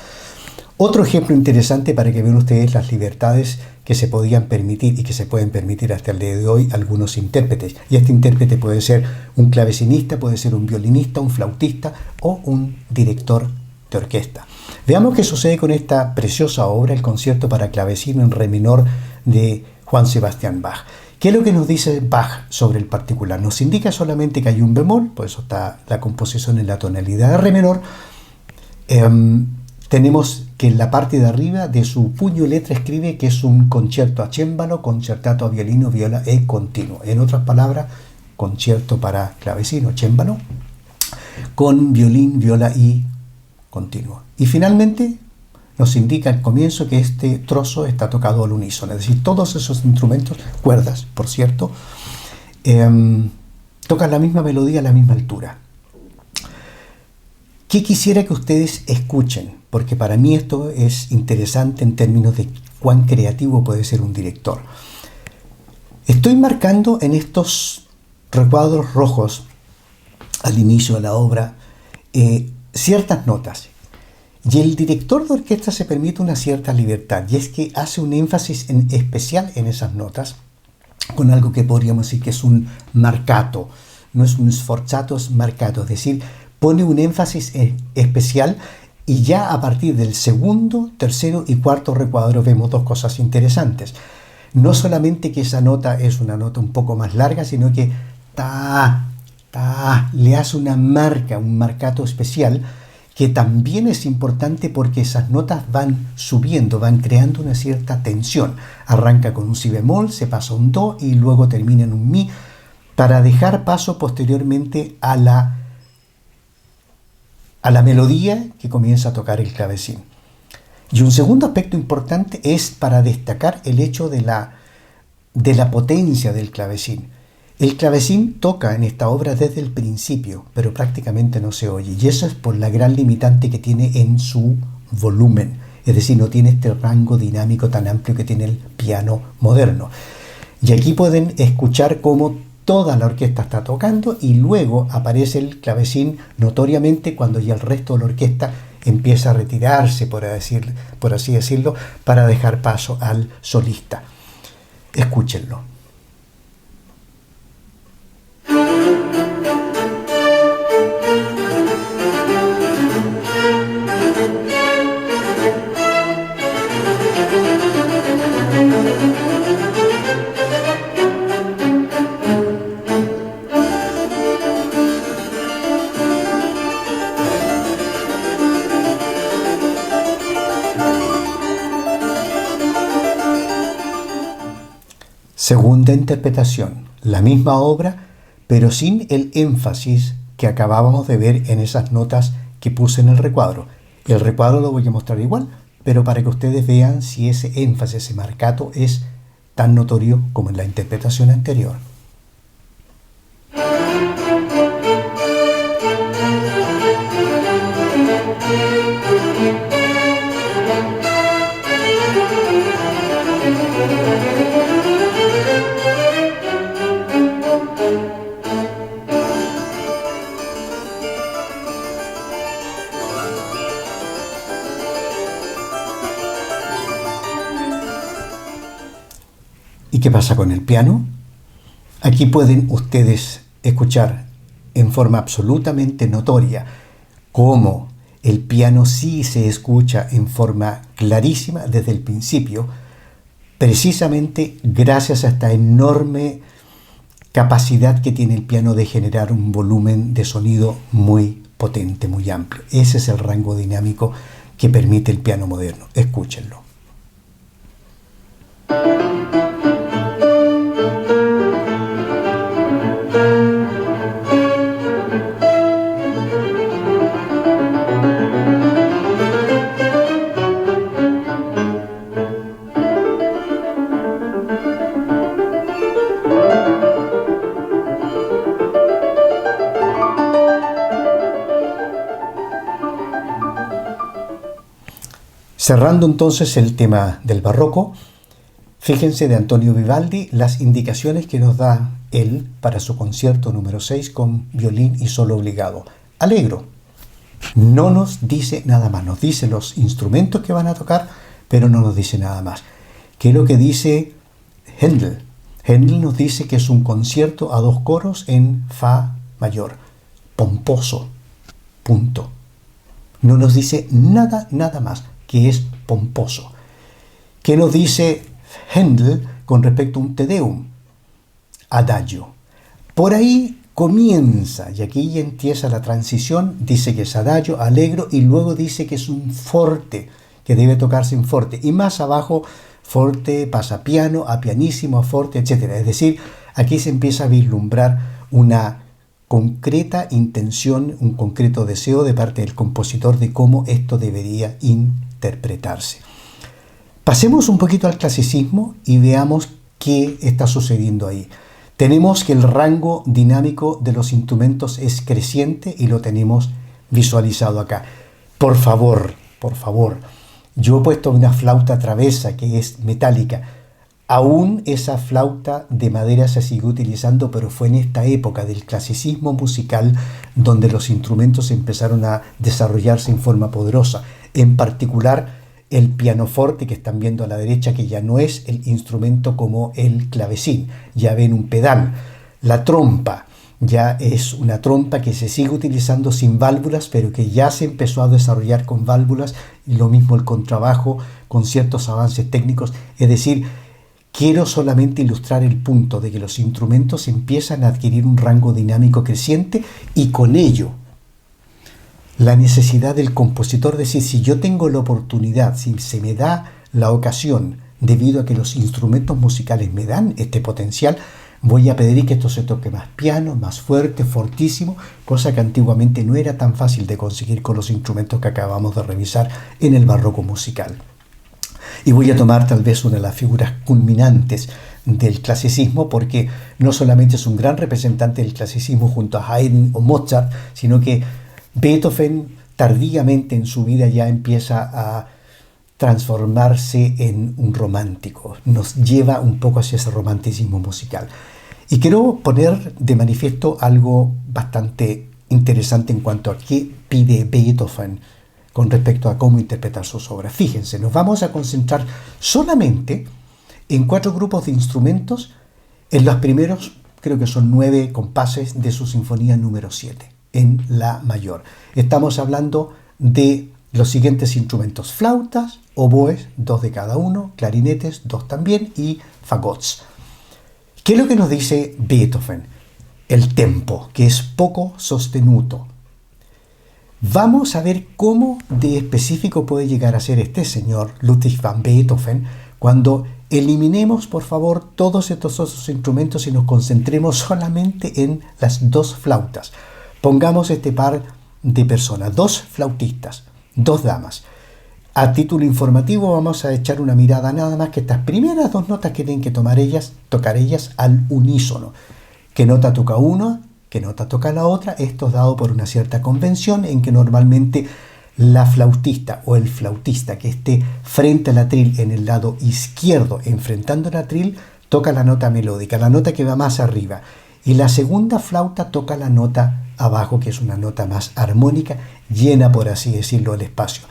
Otro ejemplo interesante para que vean ustedes las libertades que se podían permitir y que se pueden permitir hasta el día de hoy algunos intérpretes. Y este intérprete puede ser un clavecinista, puede ser un violinista, un flautista o un director de orquesta. Veamos qué sucede con esta preciosa obra, el concierto para clavecín en re menor de Juan Sebastián Bach. ¿Qué es lo que nos dice Bach sobre el particular? Nos indica solamente que hay un bemol, por eso está la composición en la tonalidad de re menor. Tenemos que en la parte de arriba de su puño y letra escribe que es un concierto a cémbalo, concertato a violino, viola e continuo. En otras palabras, concierto para clavecín o cémbalo con violín, viola y continuo. Y finalmente nos indica al comienzo que este trozo está tocado al unísono, es decir, todos esos instrumentos, cuerdas, por cierto, tocan la misma melodía a la misma altura. ¿Qué quisiera que ustedes escuchen? Porque para mí esto es interesante en términos de cuán creativo puede ser un director. Estoy marcando en estos recuadros rojos al inicio de la obra ciertas notas. Y el director de orquesta se permite una cierta libertad, y es que hace un énfasis especial en esas notas, con algo que podríamos decir que es un marcato, no es un sforzato, es marcato, es decir, pone un énfasis especial, y ya a partir del segundo, tercero y cuarto recuadro vemos dos cosas interesantes. No solamente que esa nota es una nota un poco más larga, sino que le hace una marca, un marcato especial, que también es importante porque esas notas van subiendo, van creando una cierta tensión. Arranca con un si bemol, se pasa a un do y luego termina en un mi, para dejar paso posteriormente a la melodía que comienza a tocar el clavecín. Y un segundo aspecto importante es para destacar el hecho de la potencia del clavecín. El clavecín toca en esta obra desde el principio, pero prácticamente no se oye, y eso es por la gran limitante que tiene en su volumen, es decir, no tiene este rango dinámico tan amplio que tiene el piano moderno. Y aquí pueden escuchar cómo toda la orquesta está tocando y luego aparece el clavecín notoriamente cuando ya el resto de la orquesta empieza a retirarse, por así decirlo, para dejar paso al solista. Escúchenlo. Segunda interpretación, la misma obra, pero sin el énfasis que acabábamos de ver en esas notas que puse en el recuadro. El recuadro lo voy a mostrar igual, pero para que ustedes vean si ese énfasis, ese marcato es tan notorio como en la interpretación anterior. ¿Y qué pasa con el piano? Aquí pueden ustedes escuchar en forma absolutamente notoria cómo el piano sí se escucha en forma clarísima desde el principio, precisamente gracias a esta enorme capacidad que tiene el piano de generar un volumen de sonido muy potente, muy amplio. Ese es el rango dinámico que permite el piano moderno. Escúchenlo. Cerrando entonces el tema del barroco, fíjense de Antonio Vivaldi las indicaciones que nos da él para su concierto número 6 con violín y solo obligado. Allegro. No nos dice nada más, nos dice los instrumentos que van a tocar, pero no nos dice nada más. ¿Qué es lo que dice Händel? Händel nos dice que es un concierto a 2 coros en fa mayor, pomposo, punto. No nos dice nada más, que es pomposo. ¿Qué nos dice Händel con respecto a un Te Deum? Adagio. Por ahí comienza, y aquí ya empieza la transición, dice que es adagio, allegro, y luego dice que es un forte, que debe tocarse en forte. Y más abajo, forte pasa a piano, a pianissimo, a forte, etc. Es decir, aquí se empieza a vislumbrar una concreta intención, un concreto deseo de parte del compositor de cómo esto debería interpretarse. Pasemos un poquito al clasicismo y veamos qué está sucediendo ahí. Tenemos que el rango dinámico de los instrumentos es creciente y lo tenemos visualizado acá. Por favor, yo he puesto una flauta travesa que es metálica. Aún esa flauta de madera se sigue utilizando, pero fue en esta época del clasicismo musical donde los instrumentos empezaron a desarrollarse en forma poderosa. En particular, el pianoforte que están viendo a la derecha, que ya no es el instrumento como el clavecín, ya ven un pedal. La trompa ya es una trompa que se sigue utilizando sin válvulas, pero que ya se empezó a desarrollar con válvulas, y lo mismo el contrabajo con ciertos avances técnicos. Es decir, quiero solamente ilustrar el punto de que los instrumentos empiezan a adquirir un rango dinámico creciente y con ello la necesidad del compositor de decir, si yo tengo la oportunidad, si se me da la ocasión, debido a que los instrumentos musicales me dan este potencial, voy a pedir que esto se toque más piano, más fuerte, fortísimo, cosa que antiguamente no era tan fácil de conseguir con los instrumentos que acabamos de revisar en el barroco musical. Y voy a tomar tal vez una de las figuras culminantes del clasicismo, porque no solamente es un gran representante del clasicismo junto a Haydn o Mozart, sino que Beethoven tardíamente en su vida ya empieza a transformarse en un romántico, nos lleva un poco hacia ese romanticismo musical. Y quiero poner de manifiesto algo bastante interesante en cuanto a qué pide Beethoven con respecto a cómo interpretar sus obras. Fíjense, nos vamos a concentrar solamente en 4 grupos de instrumentos en los primeros, creo que son 9 compases de su sinfonía número 7, en la mayor. Estamos hablando de los siguientes instrumentos: flautas, oboes, 2 de cada uno, clarinetes, 2 también, y fagots. ¿Qué es lo que nos dice Beethoven? El tempo, que es poco sostenuto. Vamos a ver cómo de específico puede llegar a ser este señor Ludwig van Beethoven cuando eliminemos por favor todos estos otros instrumentos y nos concentremos solamente en las dos flautas. Pongamos este par de personas, dos flautistas, dos damas. A título informativo vamos a echar una mirada nada más que estas primeras dos notas que tienen que tocar ellas al unísono. ¿Qué nota toca una? ¿Qué nota toca la otra? Esto es dado por una cierta convención en que normalmente la flautista o el flautista que esté frente al atril en el lado izquierdo enfrentando el atril toca la nota melódica, la nota que va más arriba, y la segunda flauta toca la nota abajo, que es una nota más armónica, llena por así decirlo el espacio.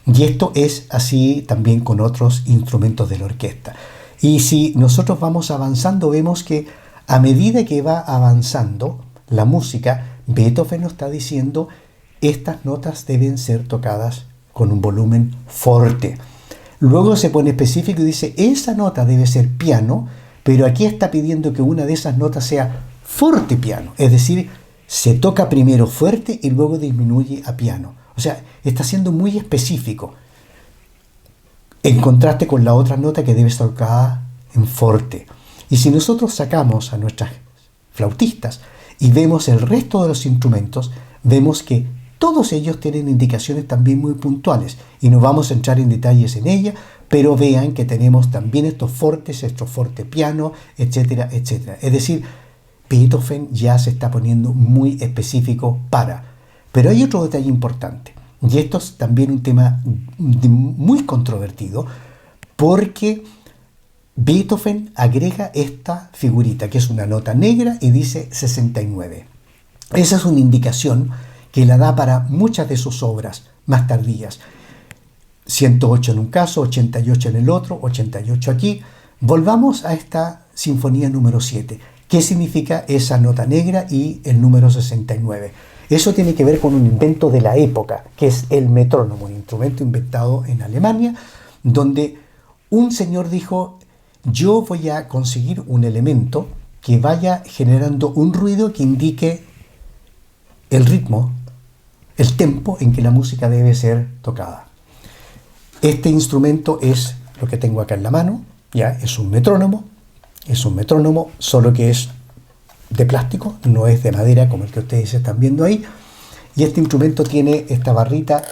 Y esto es así también con otros instrumentos de la orquesta. Y si nosotros vamos avanzando, vemos que a medida que va avanzando la música, Beethoven nos está diciendo estas notas deben ser tocadas con un volumen fuerte. Luego se pone específico y dice, esa nota debe ser piano, pero aquí está pidiendo que una de esas notas sea forte piano, es decir, se toca primero fuerte y luego disminuye a piano. O sea, está siendo muy específico, en contraste con la otra nota que debe estar tocada en forte. Y si nosotros sacamos a nuestras flautistas y vemos el resto de los instrumentos, vemos que todos ellos tienen indicaciones también muy puntuales y no vamos a entrar en detalles en ella, pero vean que tenemos también estos fortes, estos forte piano, etcétera, etcétera. Es decir, Beethoven ya se está poniendo muy específico para. Pero hay otro detalle importante, y esto es también un tema muy controvertido, porque Beethoven agrega esta figurita, que es una nota negra y dice 69. Esa es una indicación que la da para muchas de sus obras más tardías. 108 en un caso, 88 en el otro, 88 aquí. Volvamos a esta sinfonía número 7. ¿Qué significa esa nota negra y el número 69? Eso tiene que ver con un invento de la época, que es el metrónomo, un instrumento inventado en Alemania, donde un señor dijo, yo voy a conseguir un elemento que vaya generando un ruido que indique el ritmo, el tempo en que la música debe ser tocada. Este instrumento es lo que tengo acá en la mano, ya es un metrónomo, solo que es de plástico, no es de madera como el que ustedes están viendo ahí, y este instrumento tiene esta barrita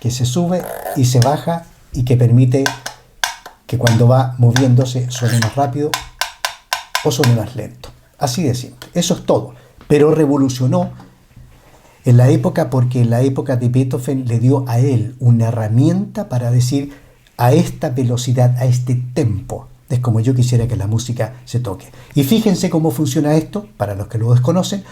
que se sube y se baja y que permite que cuando va moviéndose suene más rápido o suene más lento. Así de simple, eso es todo, pero revolucionó en la época, porque en la época de Beethoven le dio a él una herramienta para decir a esta velocidad, a este tempo, es como yo quisiera que la música se toque. Y fíjense cómo funciona esto, para los que lo desconocen.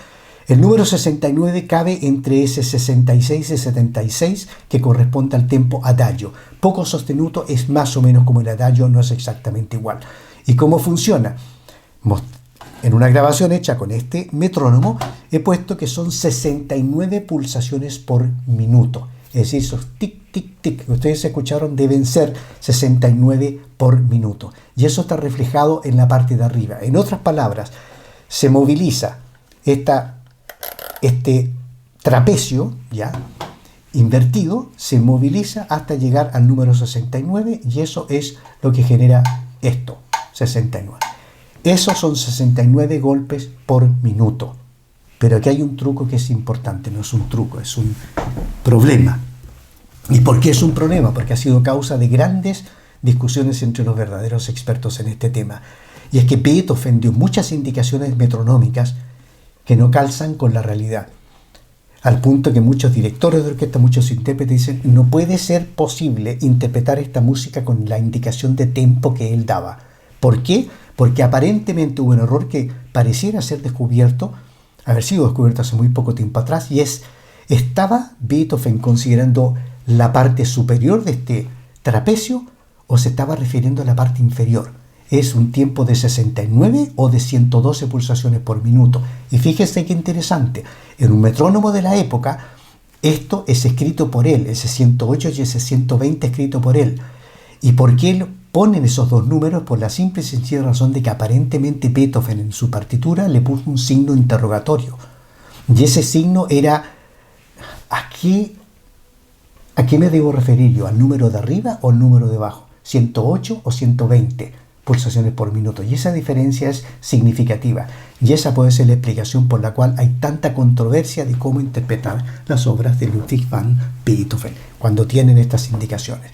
El número 69 cabe entre ese 66 y 76 que corresponde al tempo adagio. Poco sostenuto es más o menos como el adagio, no es exactamente igual. ¿Y cómo funciona? En una grabación hecha con este metrónomo he puesto que son 69 pulsaciones por minuto. Es decir, esos tic, tic, tic que ustedes escucharon deben ser 69 por minuto. Y eso está reflejado en la parte de arriba. En otras palabras, se moviliza este trapecio, ¿ya?, invertido, se moviliza hasta llegar al número 69 y eso es lo que genera esto, 69. Esos son 69 golpes por minuto. Pero aquí hay un truco que es importante, no es un truco, es un problema. ¿Y por qué es un problema? Porque ha sido causa de grandes discusiones entre los verdaderos expertos en este tema. Y es que Beethoven dio muchas indicaciones metronómicas que no calzan con la realidad. Al punto que muchos directores de orquesta, muchos intérpretes dicen, no puede ser posible interpretar esta música con la indicación de tempo que él daba. ¿Por qué? Porque aparentemente hubo un error que pareciera ser descubierto, haber sido descubierto hace muy poco tiempo atrás, y ¿estaba Beethoven considerando la parte superior de este trapecio o se estaba refiriendo a la parte inferior? ¿Es un tiempo de 69 o de 112 pulsaciones por minuto? Y fíjese qué interesante, en un metrónomo de la época, esto es escrito por él, ese 108 y ese 120 escrito por él. ¿Y por qué él ponen esos dos números? Por la simple y sencilla razón de que aparentemente Beethoven en su partitura le puso un signo interrogatorio. Y ese signo era, ¿a qué me debo referir yo? ¿Al número de arriba o al número de abajo? ¿108 o 120? pulsaciones por minuto. Y esa diferencia es significativa. Y esa puede ser la explicación por la cual hay tanta controversia de cómo interpretar las obras de Ludwig van Beethoven, cuando tienen estas indicaciones.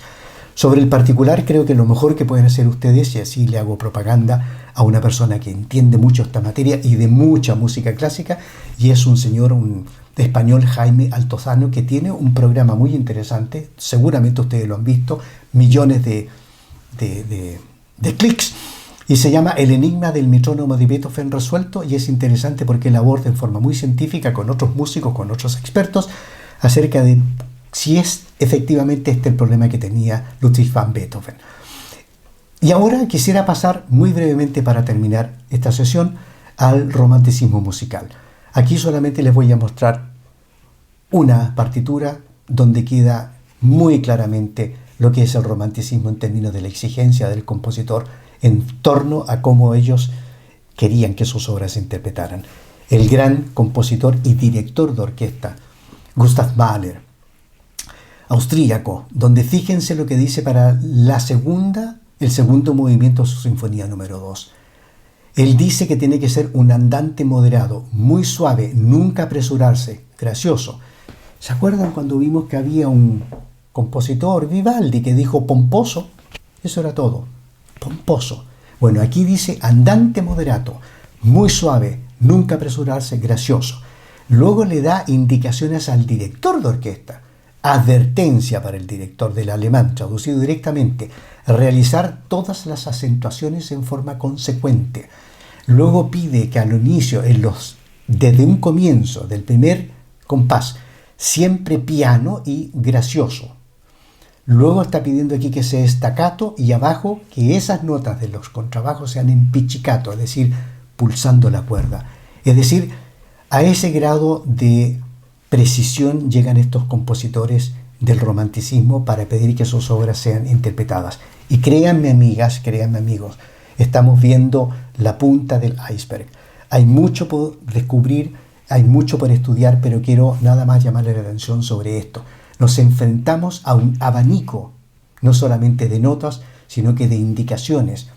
Sobre el particular, creo que lo mejor que pueden hacer ustedes, y así le hago propaganda a una persona que entiende mucho esta materia y de mucha música clásica, y es un señor, un español, Jaime Altozano, que tiene un programa muy interesante, seguramente ustedes lo han visto, millones de clics, y se llama El enigma del metrónomo de Beethoven resuelto, y es interesante porque él aborda en forma muy científica con otros músicos, con otros expertos, acerca de si es efectivamente este el problema que tenía Ludwig van Beethoven. Y ahora quisiera pasar muy brevemente, para terminar esta sesión, al romanticismo musical. Aquí solamente les voy a mostrar una partitura donde queda muy claramente lo que es el romanticismo en términos de la exigencia del compositor en torno a cómo ellos querían que sus obras se interpretaran. El gran compositor y director de orquesta, Gustav Mahler, austríaco, donde fíjense lo que dice para el segundo movimiento de su sinfonía número 2. Él dice que tiene que ser un andante moderado, muy suave, nunca apresurarse, gracioso. ¿Se acuerdan cuando vimos que había un compositor, Vivaldi, que dijo pomposo? Eso era todo, pomposo. Bueno, aquí dice andante moderato, muy suave, nunca apresurarse, gracioso. Luego le da indicaciones al director de orquesta. Advertencia para el director, del alemán, traducido directamente: realizar todas las acentuaciones en forma consecuente. Luego pide que al inicio, desde un comienzo del primer compás, siempre piano y gracioso. Luego está pidiendo aquí que sea staccato, y abajo que esas notas de los contrabajos sean en pizzicato, es decir, pulsando la cuerda. Es decir, a ese grado de precisión llegan estos compositores del romanticismo para pedir que sus obras sean interpretadas. Y créanme, amigas, créanme, amigos, estamos viendo la punta del iceberg. Hay mucho por descubrir, hay mucho por estudiar, pero quiero nada más llamarle la atención sobre esto. Nos enfrentamos a un abanico, no solamente de notas, sino que de indicaciones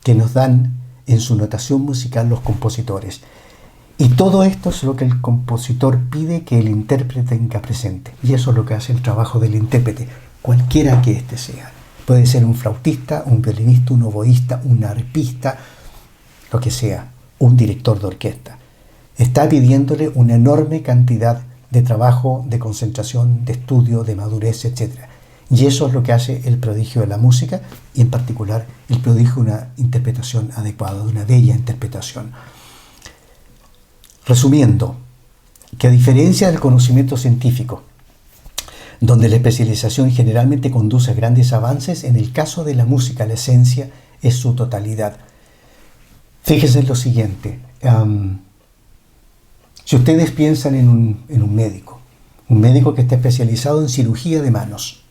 que nos dan en su notación musical los compositores. Y todo esto es lo que el compositor pide que el intérprete tenga presente. Y eso es lo que hace el trabajo del intérprete, cualquiera que éste sea. Puede ser un flautista, un violinista, un oboísta, un arpista, lo que sea, un director de orquesta. Está pidiéndole una enorme cantidad de trabajo, de concentración, de estudio, de madurez, etc. Y eso es lo que hace el prodigio de la música, y en particular el prodigio de una interpretación adecuada, de una bella interpretación. Resumiendo, que a diferencia del conocimiento científico, donde la especialización generalmente conduce a grandes avances, en el caso de la música la esencia es su totalidad. Fíjense en lo siguiente, si ustedes piensan en un médico que está especializado en cirugía de manos,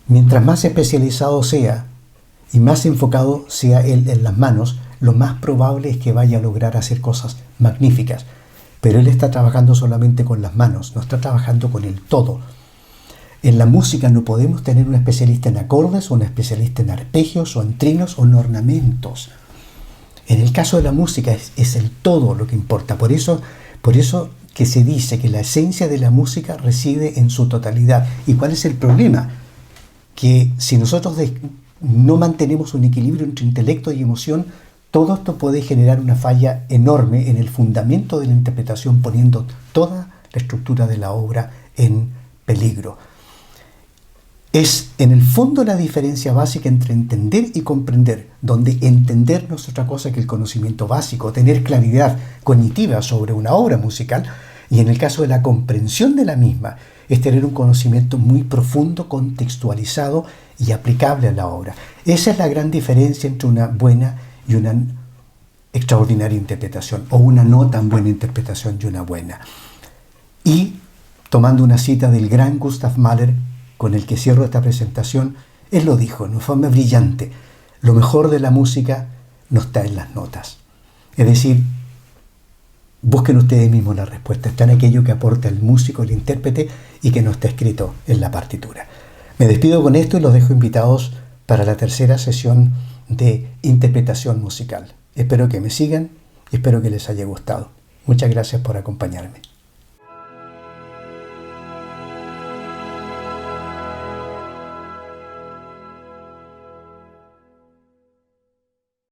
mientras más especializado sea y más enfocado sea él en las manos, lo más probable es que vaya a lograr hacer cosas magníficas. Pero él está trabajando solamente con las manos, no está trabajando con el todo. En la música no podemos tener un especialista en acordes, o un especialista en arpegios, o en trinos, o en ornamentos. En el caso de la música es el todo lo que importa. Por eso que se dice que la esencia de la música reside en su totalidad. ¿Y cuál es el problema? Que si nosotros no mantenemos un equilibrio entre intelecto y emoción, todo esto puede generar una falla enorme en el fundamento de la interpretación, poniendo toda la estructura de la obra en peligro. Es en el fondo la diferencia básica entre entender y comprender, donde entender no es otra cosa que el conocimiento básico, tener claridad cognitiva sobre una obra musical, y en el caso de la comprensión de la misma, es tener un conocimiento muy profundo, contextualizado y aplicable a la obra. Esa es la gran diferencia entre una buena y una extraordinaria interpretación, o una no tan buena interpretación y una buena. Y tomando una cita del gran Gustav Mahler, con el que cierro esta presentación, él lo dijo en forma brillante: lo mejor de la música no está en las notas. Es decir, busquen ustedes mismos la respuesta, está en aquello que aporta el músico, el intérprete, y que no está escrito en la partitura. Me despido con esto y los dejo invitados para la tercera sesión de interpretación musical. Espero que me sigan y espero que les haya gustado. Muchas gracias por acompañarme.